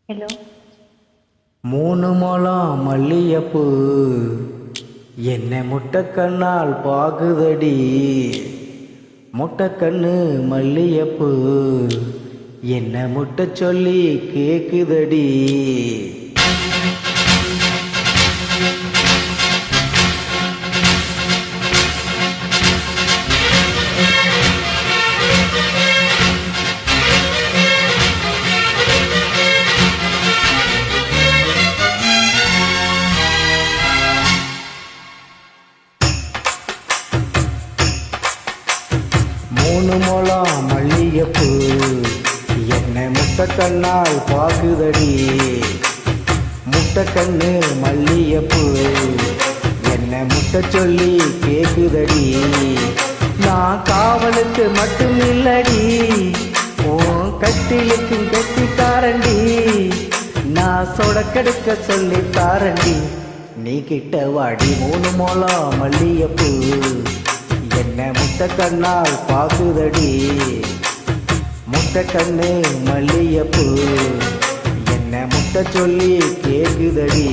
Hello. 3 முழம் மல்லியப்பூ என்ன முட்டைக்கண்ணால் பாகுதடி. முட்டைக்கண்ணு மல்லியப்பூ என்ன முட்டை சொல்லி கேக்குதடி. மூணு முழம் மல்லியப்பூ என்ன முட்டைக்கண்ணால் பாக்குதடி. முட்டைக்கண்ணு மல்லியப்பூ என்ன முட்டை சொல்லி கேக்குதடி. நான் காவலுக்கு மட்டும் இல்லடி, உன் கட்டிலுக்கும் கட்டிக்காரண்டி. நான் சொடக்கெடுக்க சொல்லி தாரண்டி, நீ கிட்ட வாடி. 3 முழம் மல்லியப்பூ என்ன முட்டைக்கண்ணால் பாக்குதடி. முட்டைக்கண்ணு மல்லியப்பூ என்ன முட்டை சொல்லி கேக்குதடி.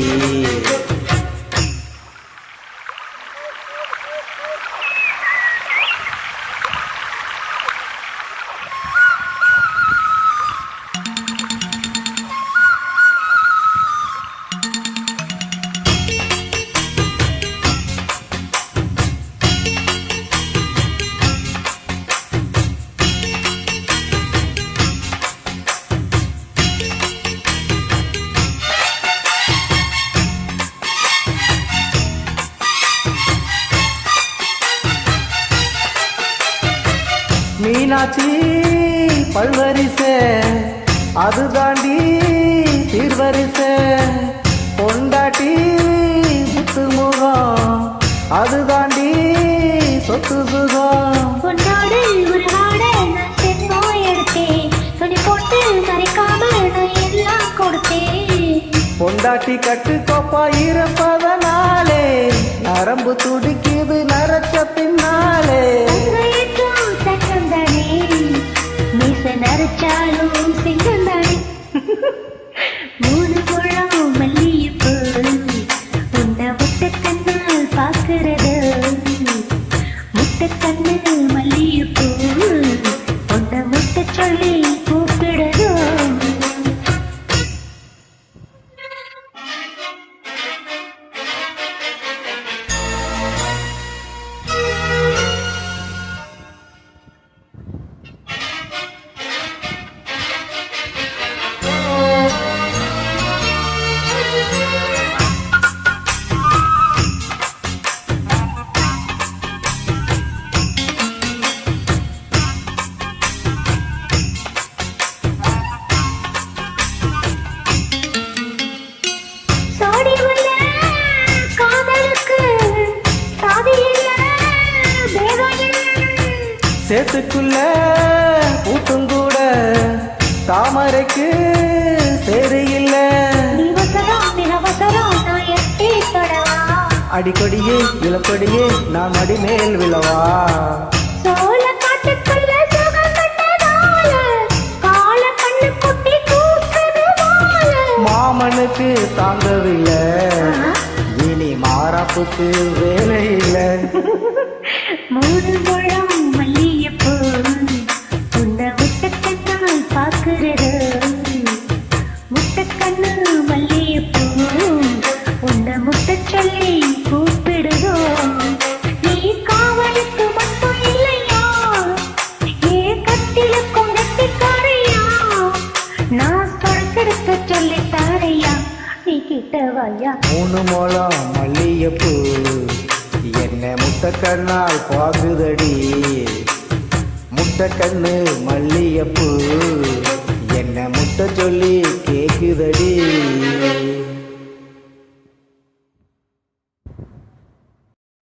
மீனாட்சி பல்வரிசை அது தாண்டி தீர்வரிசை. பொண்டாட்டி முத்து முகம் அது தாண்டி சொத்து சுகம். பொன்னாடு ஒரு நாடு நான் சென்னோய் எடுத்தேன், துணி போட்டு கரைக்காம நான் எல்லாம் கொடுத்தேன். பொண்டாட்டி கட்டு கோப்பா இருப்பதனாலே நரம்பு துடிக்குது நரச்ச பின்னாலே. நரைச்சாலும் செங்கந்தானே. 3 முழம் மல்லியப்பூ உன்னை முட்டைக்கண்ணால் பாக்குறது. முட்டைக்கண்ணு மல்லியப்பூ உன்னை முட்டை சொல்லி கூப்பிடுறது. சேத்துக்குள்ள பூட்டும் கூட தாமரைக்கு சரியில்ல. அடிக்கடியே இளப்படியே நான் அடிமேல் விழவா. மாமனுக்கு தாங்கவில்லை, இனி மாறாப்புக்கு வேலை இல்லை. 3 முழம் மல்லியப்பூ உன்னை முட்டைக்கண்ணால் பாக்குறது. முட்டைக்கண்ணு மல்லியப்பூ உன்னை முட்டை சொல்லி கூப்பிடுதோ. நீ காவலுக்கு மட்டும் இல்லையா, ஏ கட்டிலுக்கும் கட்டிக்காரையா. நான் சொடக்கெடுக்க சொல்லி தாரையா, நீ கிட்ட வாயா. 3 முழம் மல்லியப்பூ என்ன முட்டைக்கண்ணால் பாகுதடி. முட்டைக்கண்ணு மல்லியப்பூ என்ன முட்டை சொல்லி கேக்குதடி.